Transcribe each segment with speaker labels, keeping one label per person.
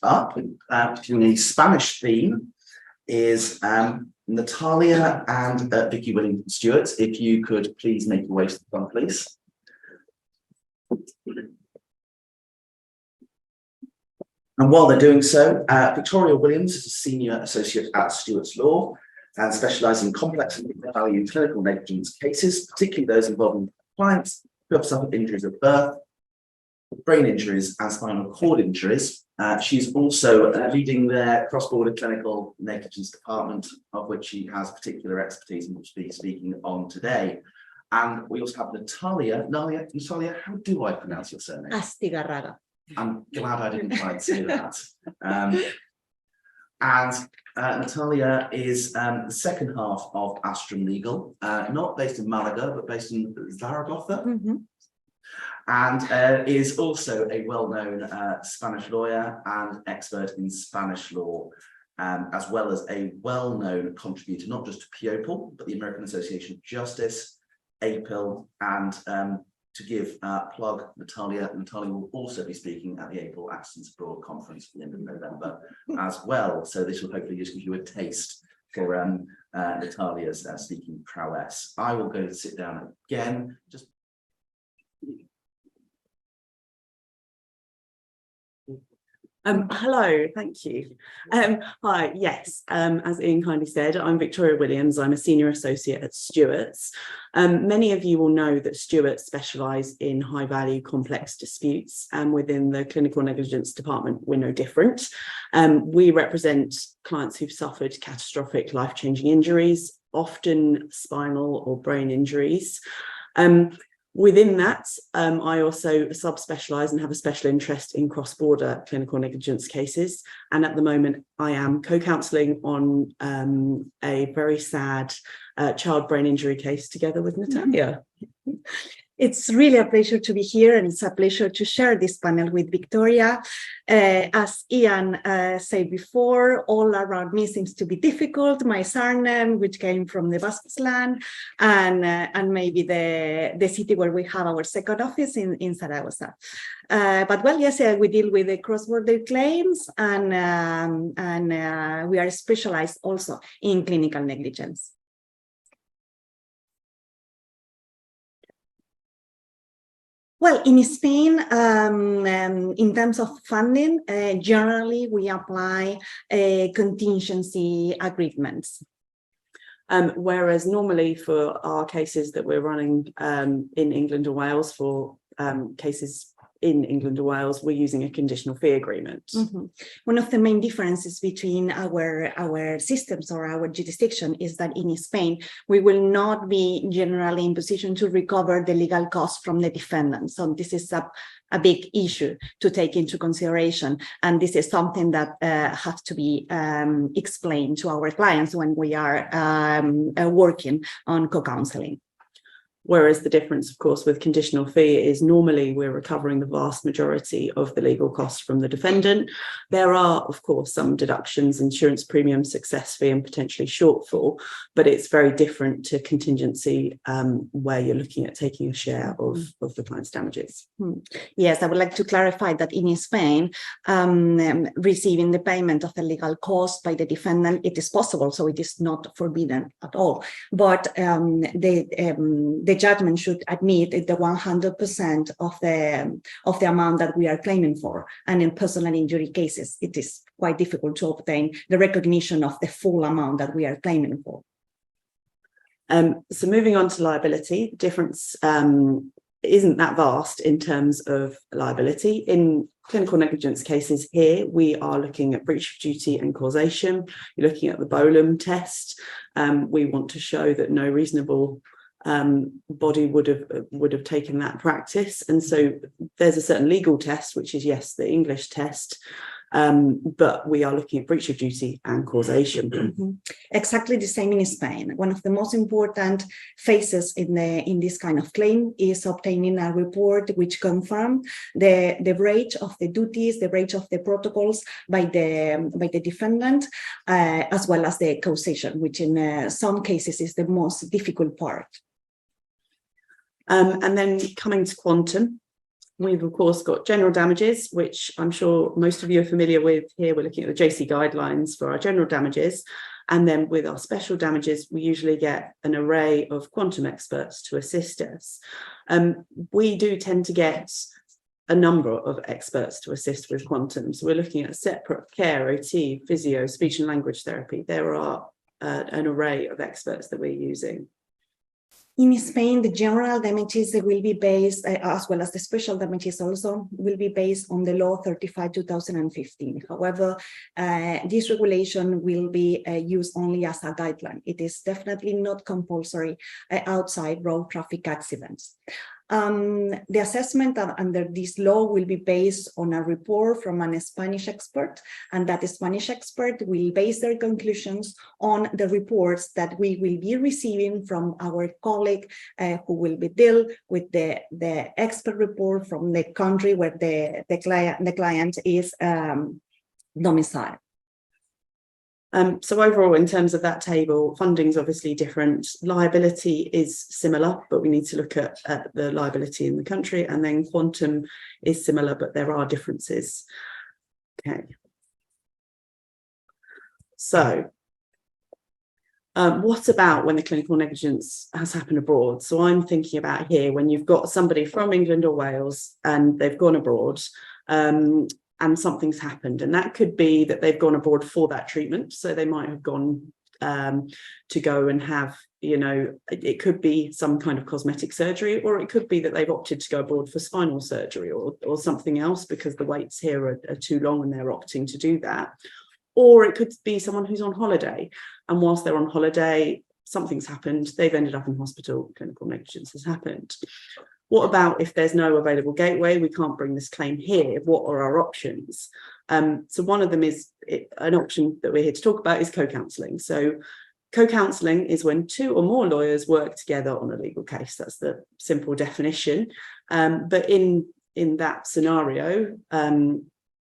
Speaker 1: up, in a Spanish theme, is Natalia and Vicky Williams-Stewarts. If you could please make your way to the front, please. And while they're doing so, Victoria Williams is a senior associate at Stewarts Law and specialises in complex and value clinical negligence cases, particularly those involving clients who have suffered injuries at birth, brain injuries and spinal cord injuries. She's also leading their cross-border clinical negligence department, of which she has particular expertise and will be speaking on today. And we also have Natalia, how do I pronounce your surname?
Speaker 2: Astigarraga.
Speaker 1: I'm glad I didn't try and say that. Natalia is the second half of Astrom Legal, not based in Malaga, but based in Zaragoza.
Speaker 2: Mm-hmm.
Speaker 1: And is also a well-known Spanish lawyer and expert in Spanish law, as well as a well-known contributor, not just to PIOPL, but the American Association of Justice, APIL, and to give plug, Natalia will also be speaking at the APIL Accidents Abroad Conference at the end of November as well. So this will hopefully just give you a taste for Natalia's speaking prowess. I will go to sit down again.
Speaker 3: Hello, thank you. Hi, yes, as Ian kindly said, I'm Victoria Williams. I'm a senior associate at Stewarts. Many of you will know that Stewarts specialise in high-value complex disputes, and within the clinical negligence department, we're no different. We represent clients who've suffered catastrophic life-changing injuries, often spinal or brain injuries. Within that, I also subspecialise and have a special interest in cross-border clinical negligence cases. And at the moment, I am co-counselling on a very sad child brain injury case together with Natalia.
Speaker 2: It's really a pleasure to be here, and it's a pleasure to share this panel with Victoria. As Ian said before, all around me seems to be difficult. My surname, which came from the Basque land, and maybe the city where we have our second office in Zaragoza. But well, yes, we deal with the cross-border claims, and we are specialized also in clinical negligence. Well, in Spain, in terms of funding, generally we apply contingency agreements.
Speaker 3: Whereas normally for our cases that we're running in England or Wales, for cases in England or Wales, we're using a conditional fee agreement.
Speaker 2: Mm-hmm. One of the main differences between our systems or our jurisdiction is that in Spain, we will not be generally in position to recover the legal costs from the defendant. So this is a big issue to take into consideration. And this is something that has to be explained to our clients when we are working on co-counselling.
Speaker 3: Whereas the difference, of course, with conditional fee is normally we're recovering the vast majority of the legal costs from the defendant. There are, of course, some deductions, insurance premium, success fee, and potentially shortfall, but it's very different to contingency where you're looking at taking a share of the client's damages.
Speaker 2: Yes, I would like to clarify that in Spain, receiving the payment of the legal cost by the defendant, it is possible, so it is not forbidden at all. But the judgment should admit the 100% of the amount that we are claiming for. And in personal injury cases, it is quite difficult to obtain the recognition of the full amount that we are claiming for.
Speaker 3: So moving on to liability, the difference isn't that vast in terms of liability. In clinical negligence cases here, we are looking at breach of duty and causation. You're looking at the Bolam test. We want to show that no reasonable body would have taken that practice, and so there's a certain legal test, which is yes, the English test, but we are looking at breach of duty and causation.
Speaker 2: Mm-hmm. Exactly the same in Spain. One of the most important phases in this kind of claim is obtaining a report which confirms the breach of the duties, the breach of the protocols by the defendant, as well as the causation, which in some cases is the most difficult part.
Speaker 3: And then coming to quantum, We've, of course, got general damages, which I'm sure most of you are familiar with. Here we're looking at the JC guidelines for our general damages. And then with our special damages, we usually get an array of quantum experts to assist us. We do tend to get a number of experts to assist with quantum. So we're looking at separate care, OT, physio, speech and language therapy. There are an array of experts that we're using.
Speaker 2: In Spain, the general damages will be based, as well as the special damages also, will be based on the law 35/2015. However, this regulation will be used only as a guideline. It is definitely not compulsory outside road traffic accidents. The assessment under this law will be based on a report from a Spanish expert, and that Spanish expert will base their conclusions on the reports that we will be receiving from our colleague who will be deal with the expert report from the country where the client is domiciled.
Speaker 3: So overall, in terms of that table, funding is obviously different. Liability is similar, but we need to look at the liability in the country, and then quantum is similar, but there are differences. Okay. So what about when the clinical negligence has happened abroad? So I'm thinking about here when you've got somebody from England or Wales and they've gone abroad, and something's happened, and that could be that they've gone abroad for that treatment. So they might have gone to go and have, you know, it could be some kind of cosmetic surgery, or it could be that they've opted to go abroad for spinal surgery or something else because the waits here are too long and they're opting to do that. Or it could be someone who's on holiday, and whilst they're on holiday, something's happened, they've ended up in hospital, clinical negligence has happened. What about if there's no available gateway? We can't bring this claim here. What are our options? So one of them is an option that we're here to talk about is co-counselling. So co-counselling is when two or more lawyers work together on a legal case. That's the simple definition. But in that scenario,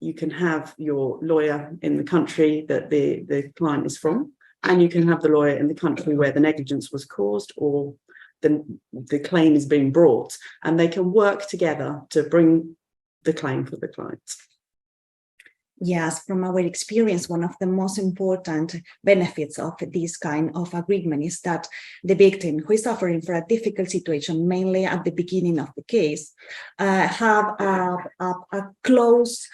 Speaker 3: you can have your lawyer in the country that the client is from, and you can have the lawyer in the country where the negligence was caused or the claim is being brought, and they can work together to bring the claim for the client.
Speaker 2: Yes, from our experience, one of the most important benefits of this kind of agreement is that the victim who is suffering for a difficult situation, mainly at the beginning of the case, have a close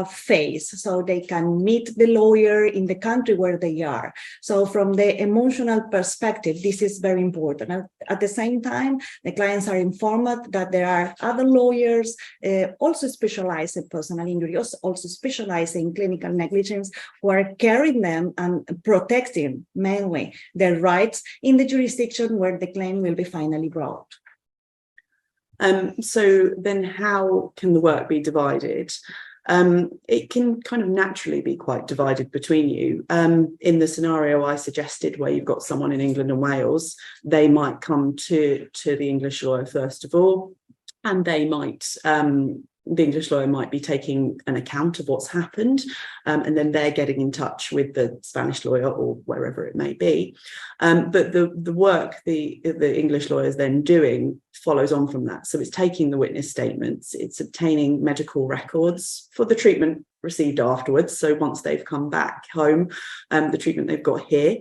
Speaker 2: phase, so they can meet the lawyer in the country where they are. So from the emotional perspective, this is very important. At the same time, the clients are informed that there are other lawyers also specialized in personal injury, also specialized in clinical negligence, who are carrying them and protecting mainly their rights in the jurisdiction where the claim will be finally brought.
Speaker 3: So then how can the work be divided? It can kind of naturally be quite divided between you. In the scenario I suggested where you've got someone in England and Wales, they might come to the English lawyer first of all, and they might, the English lawyer might be taking an account of what's happened, and then they're getting in touch with the Spanish lawyer or wherever it may be. But the work the English lawyer is then doing follows on from that. So it's taking the witness statements, it's obtaining medical records for the treatment received afterwards. So once they've come back home, the treatment they've got here.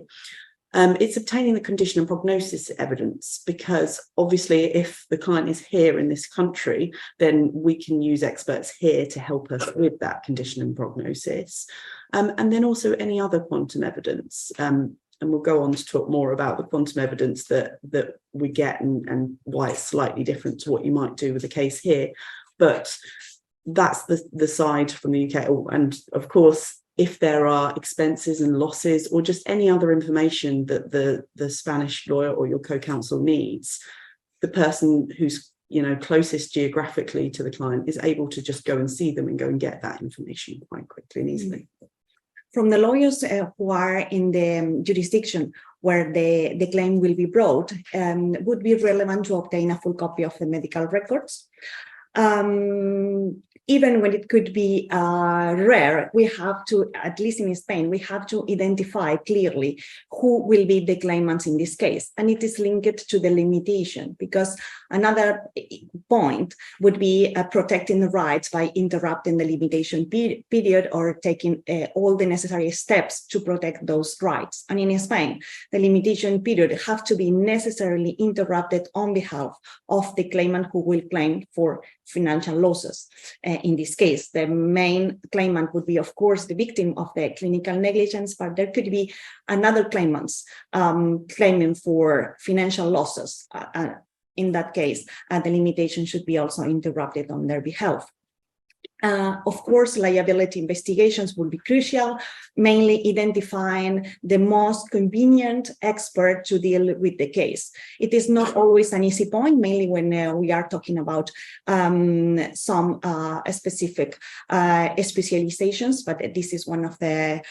Speaker 3: It's obtaining the condition and prognosis evidence, because obviously if the client is here in this country, then we can use experts here to help us with that condition and prognosis. And then also any other quantum evidence. And we'll go on to talk more about the quantum evidence that we get and why it's slightly different to what you might do with a case here. But that's the side from the UK. Oh, and of course, if there are expenses and losses or just any other information that the Spanish lawyer or your co-counsel needs, the person who's closest geographically to the client is able to just go and see them and go and get that information quite quickly and easily.
Speaker 2: From the lawyers who are in the jurisdiction where the claim will be brought, would be relevant to obtain a full copy of the medical records. even when it could be rare, we have to, at least in Spain, we have to identify clearly who will be the claimants in this case. And it is linked to the limitation, because another point would be protecting the rights by interrupting the limitation period or taking all the necessary steps to protect those rights. And in Spain, the limitation period have to be necessarily interrupted on behalf of the claimant who will claim for financial losses. In this case, the main claimant would be, of course, the victim of the clinical negligence, but there could be another claimants claiming for financial losses. In that case, the limitation should be also interrupted on their behalf. Of course, liability investigations will be crucial, mainly identifying the most convenient expert to deal with the case. It is not always an easy point, mainly when we are talking about some specific specializations, but this is one of the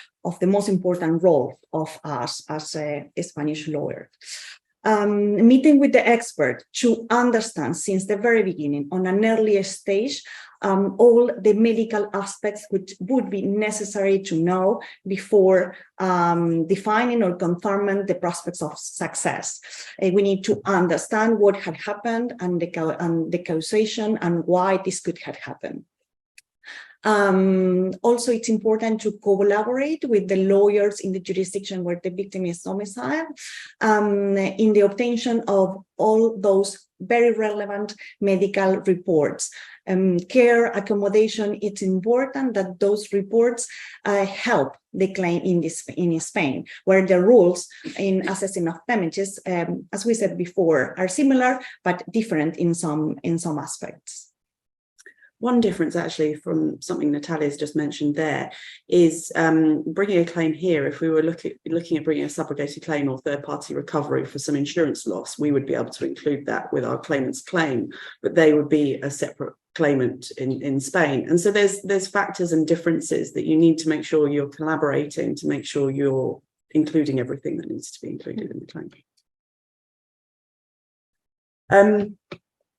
Speaker 2: most important roles of us as a Spanish lawyer. Meeting with the expert to understand since the very beginning, on an earlier stage, all the medical aspects which would be necessary to know before defining or confirming the prospects of success. We need to understand what had happened and the causation and why this could have happened. Also, it's important to collaborate with the lawyers in the jurisdiction where the victim is domiciled in the obtention of all those very relevant medical reports. Care, accommodation, it's important that those reports help the claim in Spain, where the rules in assessing of damages, as we said before, are similar but different in some aspects.
Speaker 3: One difference actually from something Natalia's just mentioned there is bringing a claim here. If we were looking at bringing a subrogated claim or third-party recovery for some insurance loss, we would be able to include that with our claimant's claim, but they would be a separate claimant in Spain. And so there's factors and differences that you need to make sure you're collaborating to make sure you're including everything that needs to be included in the claim.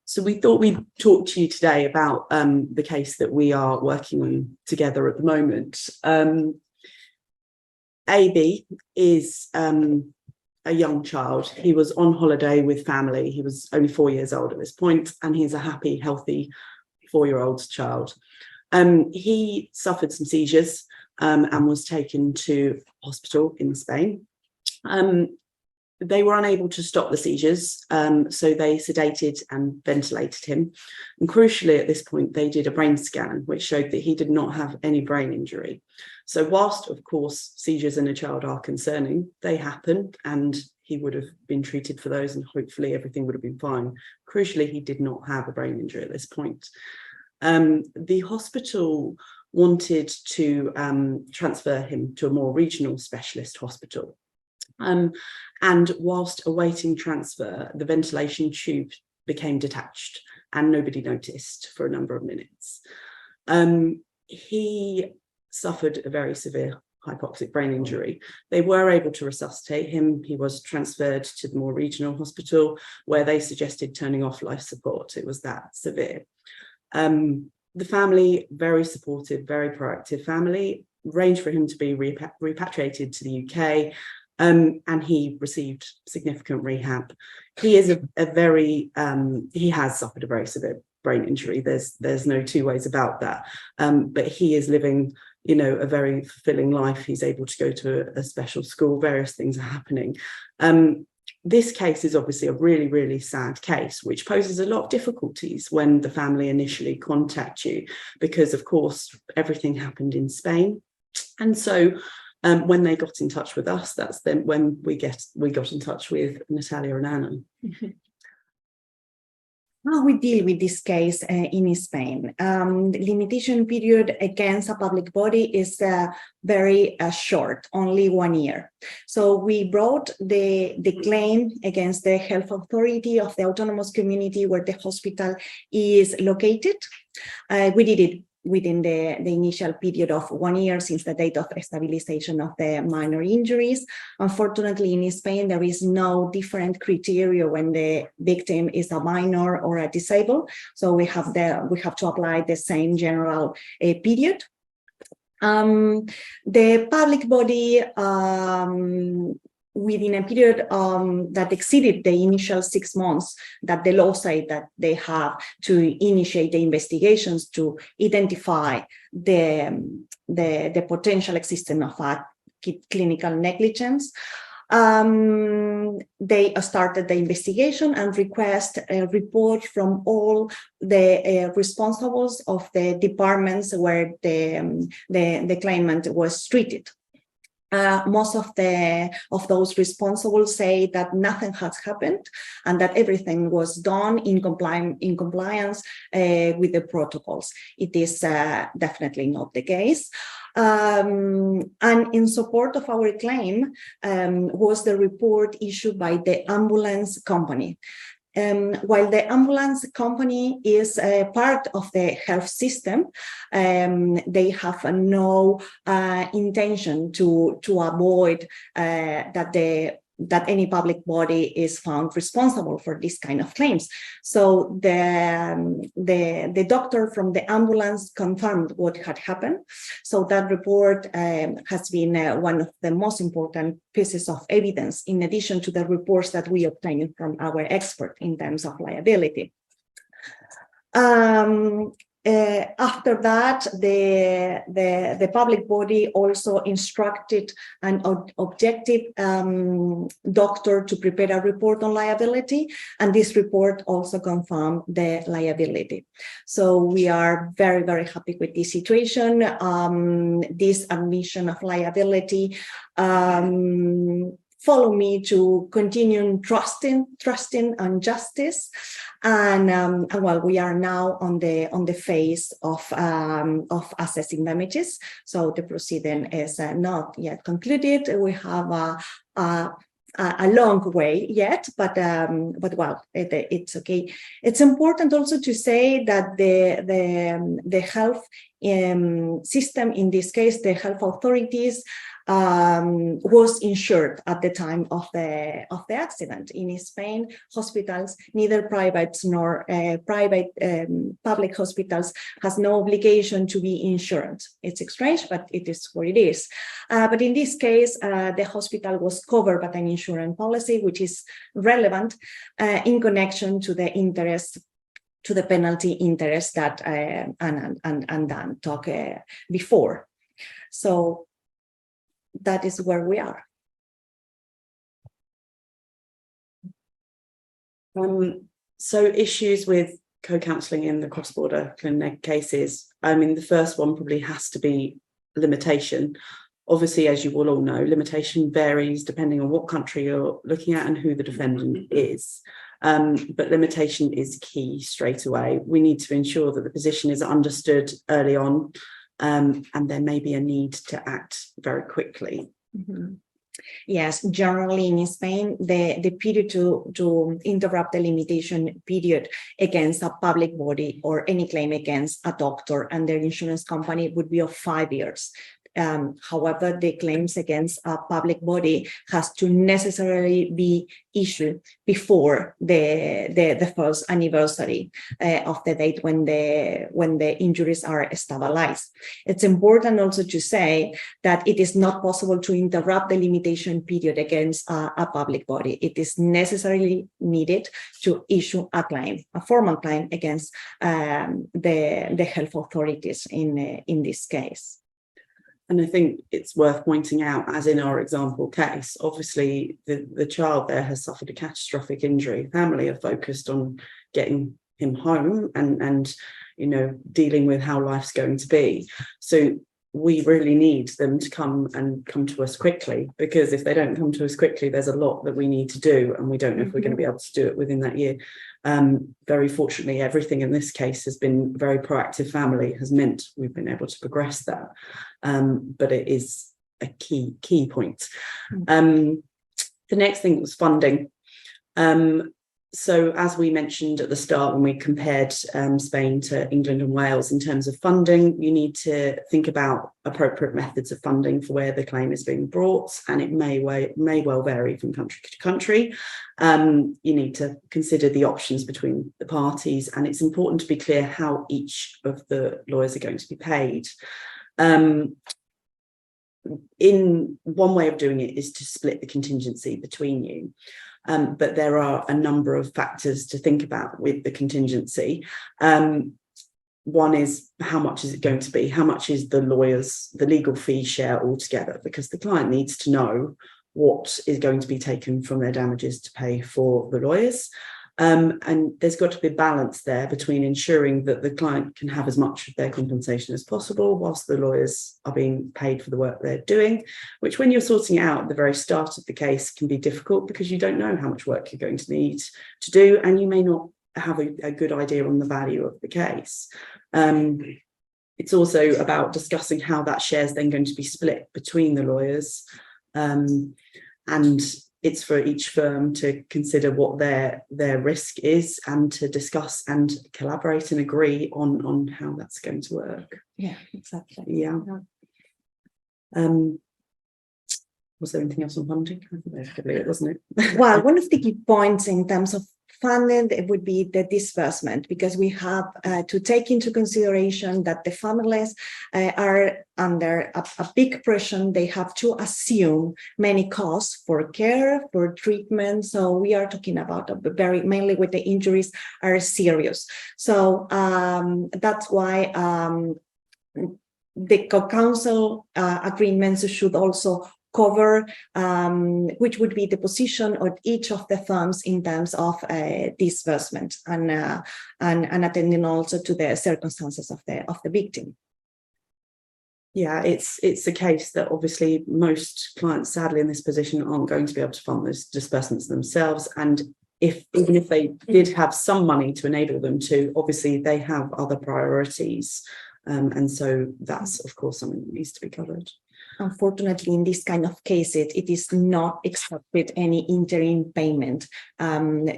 Speaker 3: So we thought we'd talk to you today about the case that we are working on together at the moment. AB is a young child. He was on holiday with family. He was only 4 years old at this point, and he's a happy, healthy 4-year-old child. He suffered some seizures and was taken to hospital in Spain. They were unable to stop the seizures, so they sedated and ventilated him. And crucially, at this point, they did a brain scan, which showed that he did not have any brain injury. So whilst, of course, seizures in a child are concerning, they happen, and he would have been treated for those, and hopefully everything would have been fine. Crucially, he did not have a brain injury at this point. The hospital wanted to transfer him to a more regional specialist hospital. And whilst awaiting transfer, the ventilation tube became detached and nobody noticed for a number of minutes. He suffered a very severe hypoxic brain injury. They were able to resuscitate him. He was transferred to the more regional hospital where they suggested turning off life support. It was that severe. The family, very supportive, very proactive family, arranged for him to be repatriated to the UK. And he received significant rehab. He is he has suffered a very severe brain injury. There's no two ways about that. But he is living, a very fulfilling life. He's able to go to a special school. Various things are happening. This case is obviously a really, really sad case, which poses a lot of difficulties when the family initially contact you, because of course everything happened in Spain, and so. When they got in touch with us, that's then when we got in touch with Natalia and Anna.
Speaker 2: How we deal with this case in Spain. The limitation period against a public body is very short, only 1 year. So we brought the claim against the health authority of the autonomous community where the hospital is located. We did it within the initial period of 1 year since the date of stabilization of the minor injuries. Unfortunately, in Spain, there is no different criteria when the victim is a minor or a disabled. So we have to apply the same general period. The public body, within a period that exceeded the initial 6 months that the law said that they have to initiate the investigations to identify the potential existence of a clinical negligence, they started the investigation and request a report from all the responsibles of the departments where the claimant was treated. Most of those responsible say that nothing has happened and that everything was done in compliance with the protocols. It is definitely not the case. And in support of our claim was the report issued by the ambulance company. While the ambulance company is a part of the health system, they have no intention to avoid that any public body is found responsible for this kind of claims. So the doctor from the ambulance confirmed what had happened. So that report has been one of the most important pieces of evidence, in addition to the reports that we obtained from our expert in terms of liability. After that, the public body also instructed an objective doctor to prepare a report on liability, and this report also confirmed the liability. So we are very, very happy with this situation. This admission of liability follow me to continue trusting on justice, and well, we are now on the phase of assessing damages. So the proceeding is not yet concluded. We have a long way yet, but well, it's okay. It's important also to say that the health system, in this case, the health authorities, was insured at the time of the accident. In Spain, hospitals, neither private nor public hospitals, has no obligation to be insured. It's strange, but it is what it is. But in this case, the hospital was covered by an insurance policy, which is relevant in connection to the interest, to the penalty interest that and Dan talked before. So that is where we are.
Speaker 3: So issues with co-counselling in the cross-border clinic cases, I mean, the first one probably has to be limitation. Obviously, as you will all know, limitation varies depending on what country you're looking at and who the defendant is. But limitation is key straight away. We need to ensure that the position is understood early on, and there may be a need to act very quickly.
Speaker 2: Mm-hmm. Yes, generally in Spain, the period to interrupt the limitation period against a public body or any claim against a doctor and their insurance company would be of 5 years. However, the claims against a public body has to necessarily be issued before the first anniversary of the date when the injuries are stabilized. It's important also to say that it is not possible to interrupt the limitation period against a public body. It is necessarily needed to issue a claim, a formal claim against the health authorities in this case.
Speaker 3: And I think it's worth pointing out, as in our example case, obviously the child there has suffered a catastrophic injury. Family are focused on getting him home and you know, dealing with how life's going to be. So we really need them to come to us quickly, because if they don't come to us quickly, there's a lot that we need to do, and we don't know if we're going to be able to do it within that year. Very fortunately, everything in this case has been very proactive. Family has meant we've been able to progress that, but it is a key point. The next thing was funding. So as we mentioned at the start, when we compared Spain to England and Wales in terms of funding, you need to think about appropriate methods of funding for where the claim is being brought, and it may well vary from country to country. You need to consider the options between the parties, and it's important to be clear how each of the lawyers are going to be paid. In one way of doing it is to split the contingency between you. But there are a number of factors to think about with the contingency. One is, how much is it going to be? How much is the legal fee share altogether? Because the client needs to know what is going to be taken from their damages to pay for the lawyers. And there's got to be a balance there between ensuring that the client can have as much of their compensation as possible whilst the lawyers are being paid for the work they're doing, which, when you're sorting it out at the very start of the case, can be difficult because you don't know how much work you're going to need to do, and you may not have a good idea on the value of the case. It's also about discussing how that share is then going to be split between the lawyers, and it's for each firm to consider what their risk is and to discuss and collaborate and agree on how that's going to work.
Speaker 2: Yeah, exactly.
Speaker 3: Yeah. Was there anything else on funding? I think that could be it, wasn't it?
Speaker 2: Well, one of the key points in terms of funding, it would be the disbursement, because we have to take into consideration that the families are under a big pressure. They have to assume many costs for care, for treatment. So we are talking about mainly with the injuries are serious. So that's why the co-counsel agreements should also cover which would be the position of each of the firms in terms of disbursement and attending also to the circumstances of the victim.
Speaker 3: Yeah, it's a case that obviously most clients, sadly, in this position aren't going to be able to fund those disbursements themselves, and even if they did have some money to enable them to, obviously they have other priorities, and so that's of course something that needs to be covered.
Speaker 2: Unfortunately, in this kind of cases, it is not expected any interim payment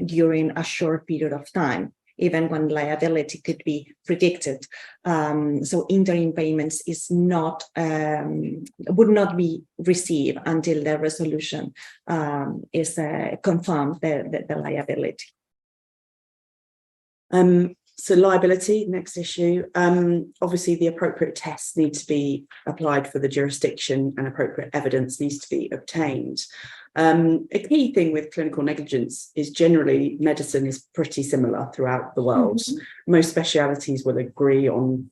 Speaker 2: during a short period of time, even when liability could be predicted. So interim payments is not would not be received until the resolution is confirmed the liability.
Speaker 3: So liability, next issue. Obviously, the appropriate tests need to be applied for the jurisdiction and appropriate evidence needs to be obtained. A key thing with clinical negligence is generally medicine is pretty similar throughout the world. Mm-hmm. Most specialities will agree on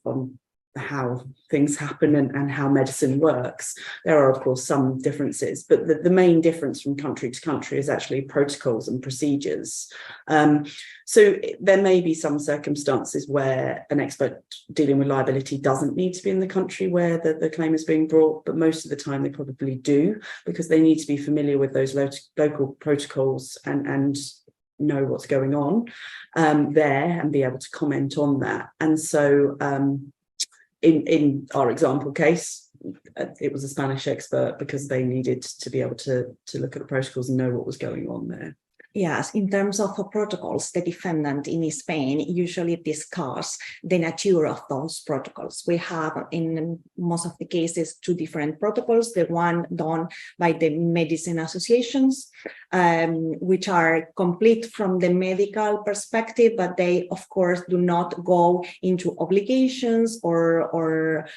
Speaker 3: how things happen and how medicine works. There are, of course, some differences, but the main difference from country to country is actually protocols and procedures. So there may be some circumstances where an expert dealing with liability doesn't need to be in the country where the claim is being brought, but most of the time they probably do, because they need to be familiar with those local protocols and know what's going on there and be able to comment on that. And so in our example case, it was a Spanish expert because they needed to be able to look at the protocols and know what was going on there.
Speaker 2: Yes, in terms of protocols, the defendant in Spain usually discuss the nature of those protocols. We have, in most of the cases, two different protocols, the one done by the medicine associations, which are complete from the medical perspective, but they, of course, do not go into obligations or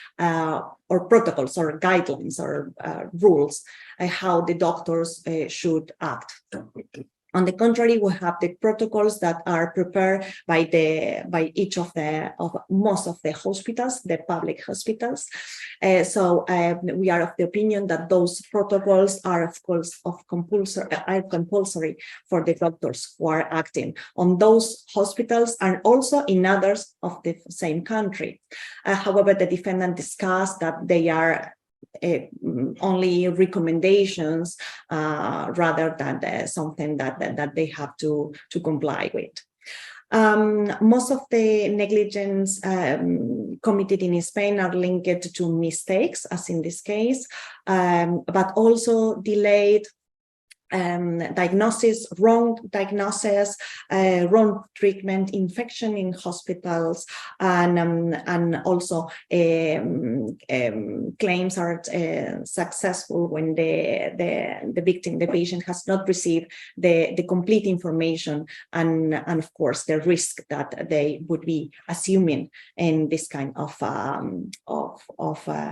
Speaker 2: protocols or guidelines or rules, how the doctors should act. On the contrary, we have the protocols that are prepared by each of most of the hospitals, the public hospitals. So we are of the opinion that those protocols are, of course, compulsory for the doctors who are acting on those hospitals and also in others of the same country. However, the defendant discussed that they are only recommendations rather than something that they have to comply with. Most of the negligence committed in Spain are linked to mistakes, as in this case, but also delayed diagnosis, wrong diagnosis, wrong treatment, infection in hospitals, and also claims are successful when the victim, the patient, has not received the complete information, and of course the risk that they would be assuming in this kind of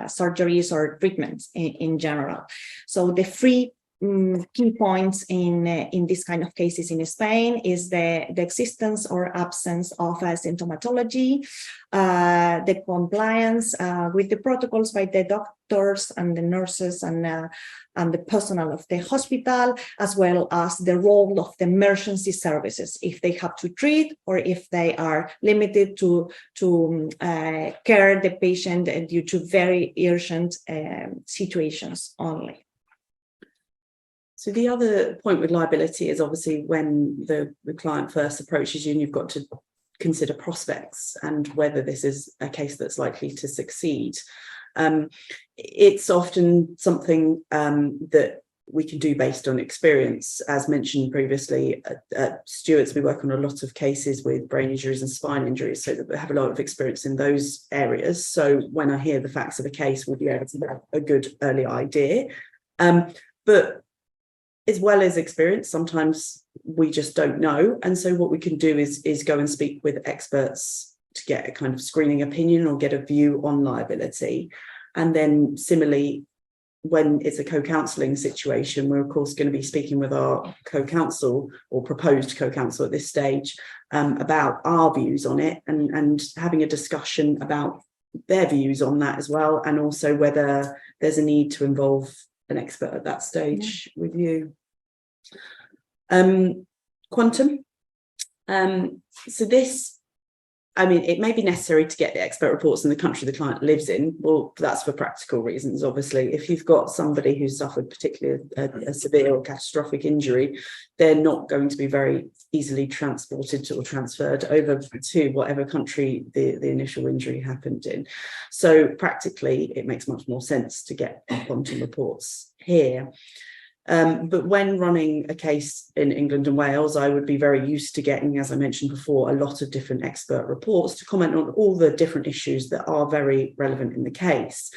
Speaker 2: surgeries or treatments in general. So the three key points in this kind of cases in Spain is the existence or absence of symptomatology, the compliance with the protocols by the doctors and the nurses and the personnel of the hospital, as well as the role of the emergency services, if they have to treat or if they are limited to care the patient due to very urgent situations only.
Speaker 3: So the other point with liability is obviously when the client first approaches you, and you've got to consider prospects and whether this is a case that's likely to succeed. It's often something that we can do based on experience. As mentioned previously, at Stewarts, we work on a lot of cases with brain injuries and spine injuries, so that we have a lot of experience in those areas. So when I hear the facts of a case, we'll be able to have a good early idea. But as well as experience, sometimes we just don't know. And so what we can do is go and speak with experts to get a kind of screening opinion or get a view on liability. And then similarly, when it's a co-counselling situation, we're of course going to be speaking with our co-counsel or proposed co-counsel at this stage about our views on it, and having a discussion about their views on that as well, and also whether there's a need to involve an expert at that stage with you. Quantum. So this, I mean, it may be necessary to get the expert reports in the country the client lives in. Well, that's for practical reasons, obviously. If you've got somebody who's suffered particularly a severe or catastrophic injury, they're not going to be very easily transported or transferred over to whatever country the initial injury happened in. So practically, it makes much more sense to get quantum reports here. But when running a case in England and Wales, I would be very used to getting, as I mentioned before, a lot of different expert reports to comment on all the different issues that are very relevant in the case.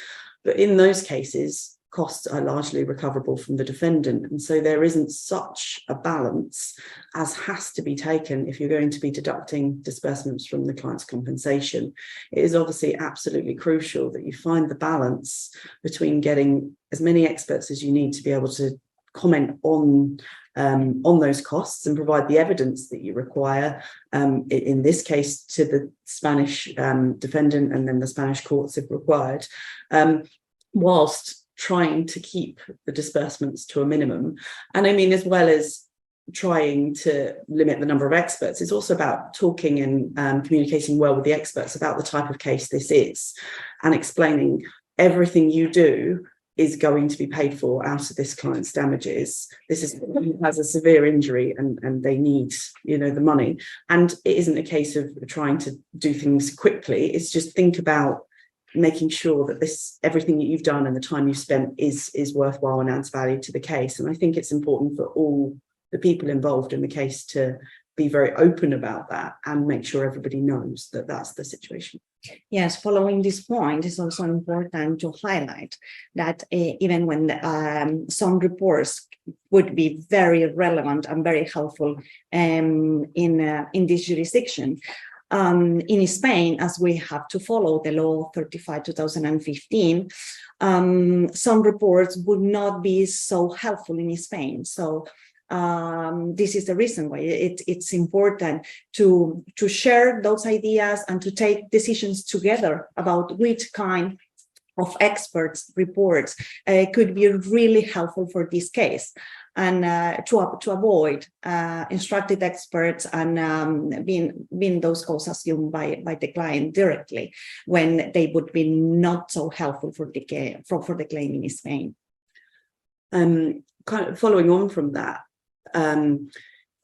Speaker 3: But in those cases, costs are largely recoverable from the defendant. And so there isn't such a balance as has to be taken if you're going to be deducting disbursements from the client's compensation. It is obviously absolutely crucial that you find the balance between getting as many experts as you need to be able to comment on those costs and provide the evidence that you require, in this case to the Spanish defendant and then the Spanish courts if required, whilst trying to keep the disbursements to a minimum. And I mean, as well as trying to limit the number of experts, it's also about talking and communicating well with the experts about the type of case this is, and explaining everything you do is going to be paid for out of this client's damages. This is has a severe injury and they need, you know, the money. And it isn't a case of trying to do things quickly. It's just think about making sure that this everything that you've done and the time you've spent is worthwhile and adds value to the case. And I think it's important for all the people involved in the case to be very open about that and make sure everybody knows that that's the situation.
Speaker 2: Yes, following this point, it's also important to highlight that even when some reports would be very relevant and very helpful in this jurisdiction, in Spain, as we have to follow the law 35/2015, some reports would not be so helpful in Spain. So this is the reason why it's important to share those ideas and to take decisions together about which kind of experts reports could be really helpful for this case, and to avoid instructed experts and being those costs assumed by the client directly when they would be not so helpful for the claim in Spain.
Speaker 3: Kind of following on from that,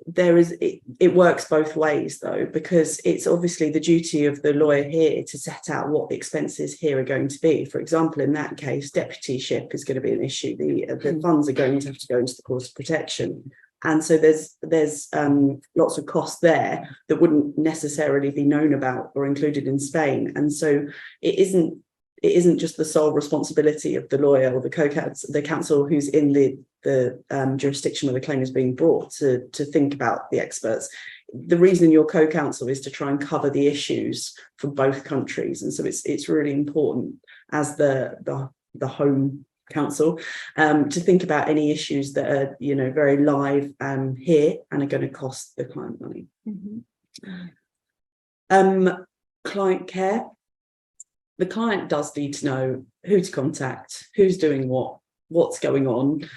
Speaker 3: it works both ways though, because it's obviously the duty of the lawyer here to set out what the expenses here are going to be. For example, in that case, deputyship is going to be an issue. The funds are going to have to go into the course of protection. And so there's lots of costs there that wouldn't necessarily be known about or included in Spain. And so it isn't just the sole responsibility of the lawyer or the counsel who's in the jurisdiction where the claim is being brought to think about the experts. The reason you're co-counsel is to try and cover the issues for both countries. And so it's really important as the home counsel to think about any issues that are, very live here and are going to cost the client money. Client care. The client does need to know who to contact, who's doing what's going on.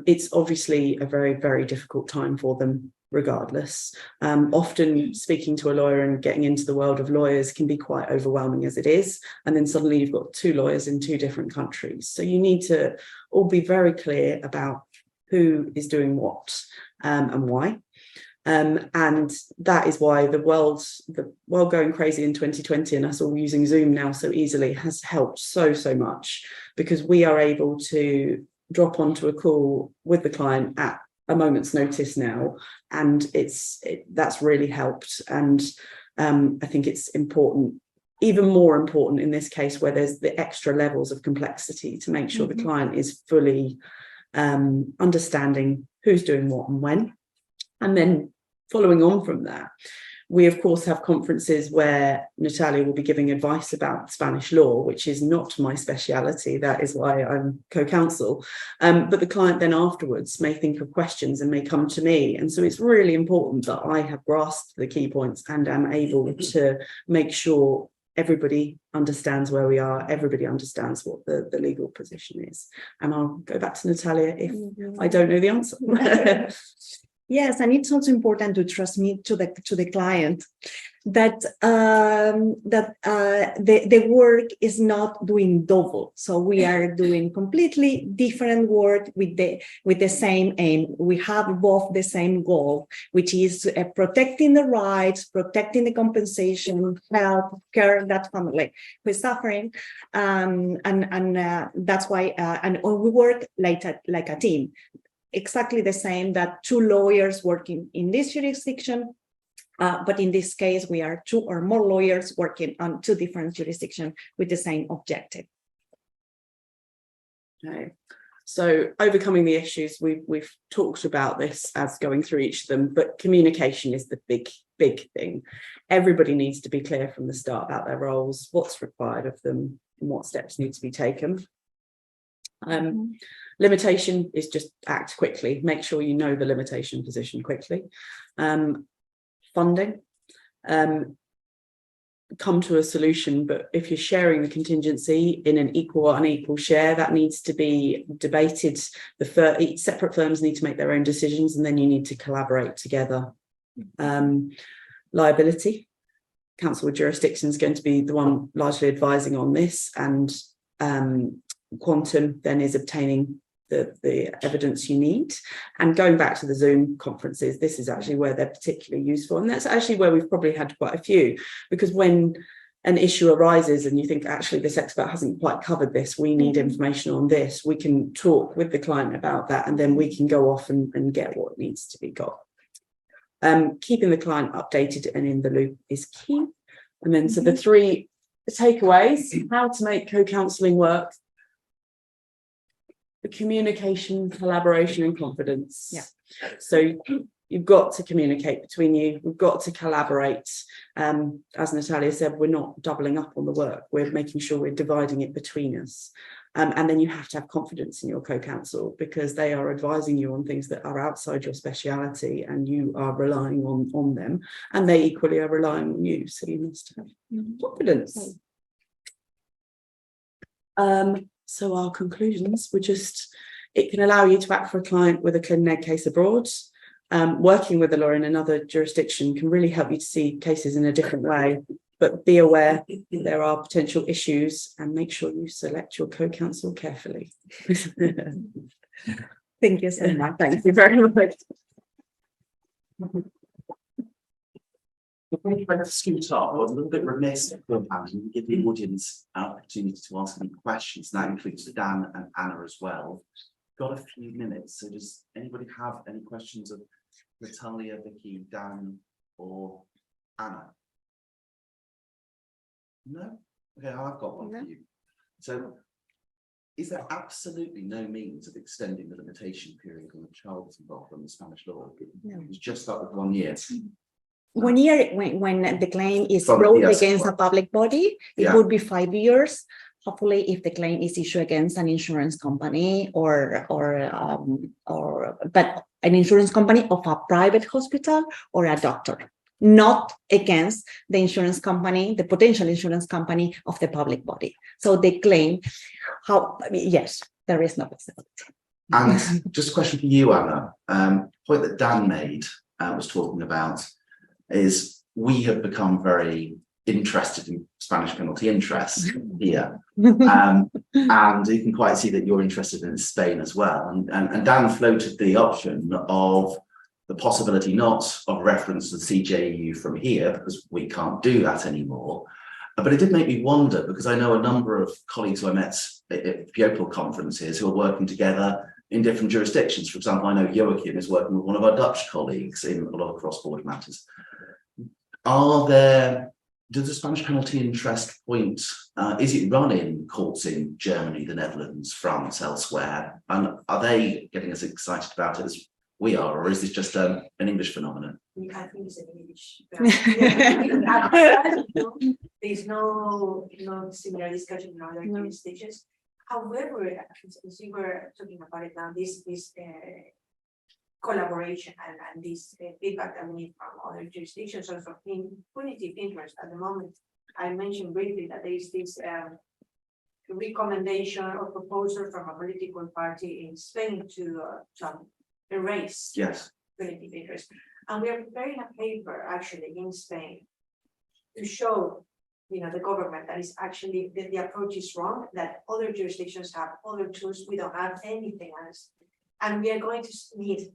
Speaker 3: It's obviously a very, very difficult time for them regardless. Often speaking to a lawyer and getting into the world of lawyers can be quite overwhelming as it is. And then suddenly you've got 2 lawyers in 2 different countries. So you need to all be very clear about who is doing what and why. And that is why the world going crazy in 2020 and us all using Zoom now so easily has helped so much, because we are able to drop onto a call with the client at a moment's notice now, and that's really helped. And I think it's important, even more important in this case where there's the extra levels of complexity, to make sure the client is fully understanding who's doing what and when. And then following on from that, we of course have conferences where Natalia will be giving advice about Spanish law, which is not my speciality. That is why I'm co-counsel. But the client then afterwards may think of questions and may come to me. And so it's really important that I have grasped the key points and am able to make sure everybody understands where we are, everybody understands what the legal position is. And I'll go back to Natalia if I don't know the answer.
Speaker 2: Yes, and it's also important to transmit to the client that the work is not doing double. So we are doing completely different work with the same aim. We have both the same goal, which is protecting the rights, protecting the compensation, help, care that family who is suffering, and that's why and we work like a team. Exactly the same that 2 lawyers working in this jurisdiction, but in this case, we are 2 or more lawyers working on 2 different jurisdictions with the same objective.
Speaker 3: Okay, so overcoming the issues, we've talked about this as going through each of them, but communication is the big thing. Everybody needs to be clear from the start about their roles, what's required of them, and what steps need to be taken. Limitation is just act quickly, make sure you know the limitation position quickly. Funding, come to a solution, but if you're sharing the contingency in an equal or unequal share, that needs to be debated. Each separate firms need to make their own decisions, and then you need to collaborate together. Liability, counsel with jurisdiction is going to be the one largely advising on this, and quantum then is obtaining the evidence you need. And going back to the Zoom conferences, this is actually where they're particularly useful, and that's actually where we've probably had quite a few, because when an issue arises and you think actually this expert hasn't quite covered this, we need information on this, we can talk with the client about that, and then we can go off and get what needs to be got. Keeping the client updated and in the loop is key. And then so the 3 takeaways: how to make co-counselling work, the communication, collaboration, and confidence.
Speaker 2: Yeah.
Speaker 3: So you've got to communicate between you. We've got to collaborate. As Natalia said, we're not doubling up on the work. We're making sure we're dividing it between us. And then you have to have confidence in your co-counsel, because they are advising you on things that are outside your speciality, and you are relying on them, and they equally are relying on you. So you must have confidence. So our conclusions were just, it can allow you to act for a client with a Clinical Neg case abroad. Working with a lawyer in another jurisdiction can really help you to see cases in a different way, but be aware there are potential issues, and make sure you select your co-counsel carefully.
Speaker 2: Thank you so much.
Speaker 3: Thank you very much.
Speaker 1: Before you ready to scoot up, I was a little bit remiss and give the audience an opportunity to ask any questions. That includes Dan and Anna as well. Got a few minutes, so does anybody have any questions of Natalia, Vicky, Dan, or Anna? No? Okay, I've got one for you. So, is there absolutely no means of extending the limitation period when a child is involved in the Spanish law?
Speaker 2: No.
Speaker 1: It's just start with 1 year.
Speaker 2: 1 year, when the claim is
Speaker 1: From-
Speaker 2: brought
Speaker 1: yes,
Speaker 2: against a
Speaker 1: well,
Speaker 2: public body, it
Speaker 1: yeah.
Speaker 2: would be 5 years. Hopefully, if the claim is issued against an insurance company but an insurance company of a private hospital or a doctor, not against the insurance company, the potential insurance company of the public body. So they claim yes, there is no possibility.
Speaker 1: And just a question for you, Anna. Point that Dan made was talking about is we have become very interested in Spanish penalty interest here. And you can quite see that you're interested in Spain as well. And Dan floated the option of the possibility not of reference to the CJEU from here, because we can't do that anymore. But it did make me wonder, because I know a number of colleagues who I met at PIOPL conferences who are working together in different jurisdictions. For example, I know Joachim is working with one of our Dutch colleagues in a lot of cross-border matters. Does the Spanish penalty interest point, is it run in courts in Germany, the Netherlands, France, elsewhere? And are they getting as excited about it as we are, or is this just an English phenomenon?
Speaker 4: I think it's an English. There's no similar discussion in other jurisdictions. However, as you were talking about it now, this collaboration and this feedback that we need from other jurisdictions, also in punitive interest at the moment. I mentioned briefly that there is this recommendation or proposal from a political party in Spain to erase punitive interest. And we are preparing a paper actually in Spain to show the government that is actually the approach is wrong, that other jurisdictions have other tools, we don't have anything else. And we are going to need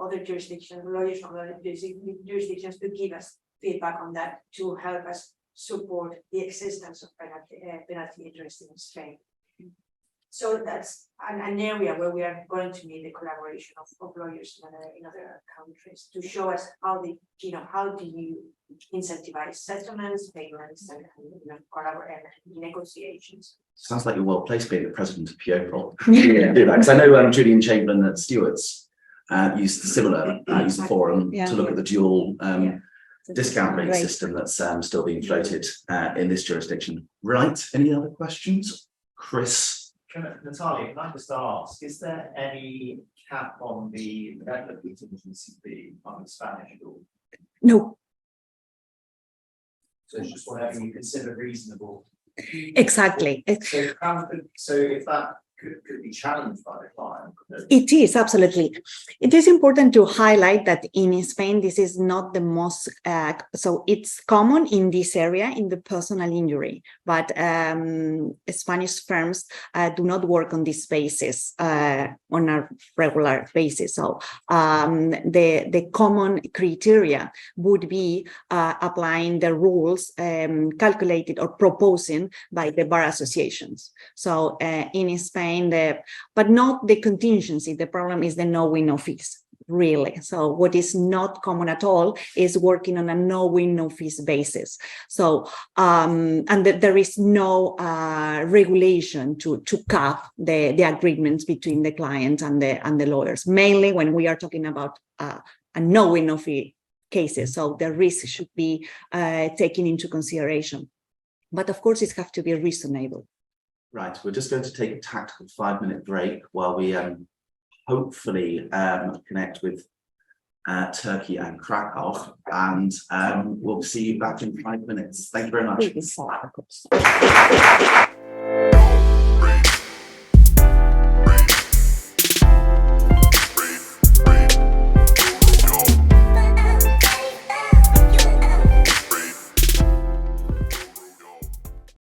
Speaker 4: other jurisdictions, lawyers from other jurisdictions to give us feedback on that, to help us support the existence of penalty interest in Spain. So that's an area where we are going to need the collaboration of lawyers in other countries to show us how do you incentivize settlements, payments, and collaborate negotiations.
Speaker 1: Sounds like you're well placed being the president of PIOPL. Yeah, do that, because I know Julian Chamberlain at Stewarts used the forum to look at the dual discount rate system that's still being floated in this jurisdiction. Right, any other questions? Chris?
Speaker 5: Natalia, can I just ask, is there any cap on the level of contingency fee on the Spanish law?
Speaker 2: No.
Speaker 5: So it's just whatever you consider reasonable.
Speaker 2: Exactly.
Speaker 5: So if that could be challenged by the client.
Speaker 2: It is, absolutely. It is important to highlight that in Spain, this is not the most, so it's common in this area, in the personal injury, but Spanish firms do not work on this basis on a regular basis. So the common criteria would be applying the rules calculated or proposing by the bar associations. So in Spain, but not the contingency. The problem is the no win, no fees, really. So what is not common at all is working on a no win, no fees basis. So and there is no regulation to cap the agreements between the client and the lawyers. Mainly when we are talking about a no win, no fee cases. So the risk should be taken into consideration. But of course, it has to be reasonable.
Speaker 1: Right, we're just going to take a tactical 5-minute break while we hopefully connect with Turkey and Krakow, and we'll see you back in 5 minutes. Thank you very much.